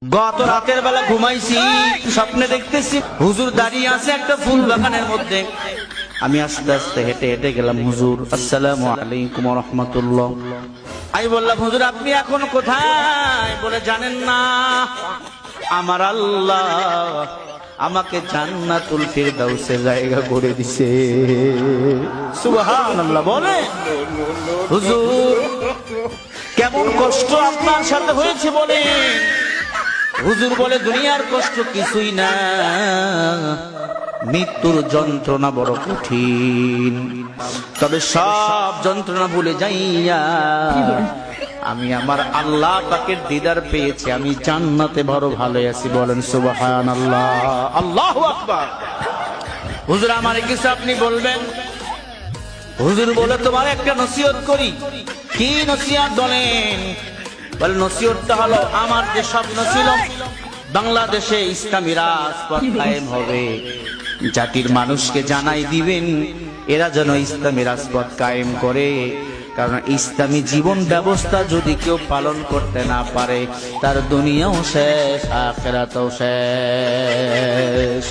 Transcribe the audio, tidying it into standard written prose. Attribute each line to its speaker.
Speaker 1: গত রাতের বেলা ঘুমাইছি, স্বপ্নে দেখতেছি হুজুর দাঁড়িয়ে আছে একটা ফুল বাগানের মধ্যে। আমি আস্তে আস্তে হেঁটে হেঁটে গেলাম, হুজুর আসসালামু আলাইকুম ওয়া রাহমাতুল্লাহ। আমি বললাম, হুজুর আপনি এখন কোথায়? বলে, জানেন না, আমার আল্লাহ আমাকে জান্নাতুল ফিরদাউসে জায়গা করে দিছে। সুবহানাল্লাহ। বলে, হুজুর কেমন কষ্ট আপনার সাথে হয়েছে বলে। হুজুর বলে, দুনিয়ার কষ্ট কিছুই না, মৃত্যুর যন্ত্রণা বড় কঠিন, তবে সব যন্ত্রণা ভুলে যাইয়া আমি আমার আল্লাহ পাকের দিদার পেয়েছি, আমি জান্নাতে বড় ভালো আছি। বলেন সুবহানাল্লাহ, আল্লাহু আকবার। হুজুর আমারে কিছু আপনি বলবেন? হুজুর বলে, তোমার একটা নসিহত করি। কি নসিহত বলেন? বলে, নসিহতটা হলো, আমার যে স্বপ্ন ছিল বাংলাদেশে ইসলামী রাজপথ কায়েম হবে, জাতির মানুষকে জানাই দিবেন এরা যেন ইসলামী রাজপথ কায়েম করে। কারণ ইসলামী জীবন ব্যবস্থা যদি কেউ পালন করতে না পারে, তার দুনিয়াও শেষ, আখিরাতও শেষ।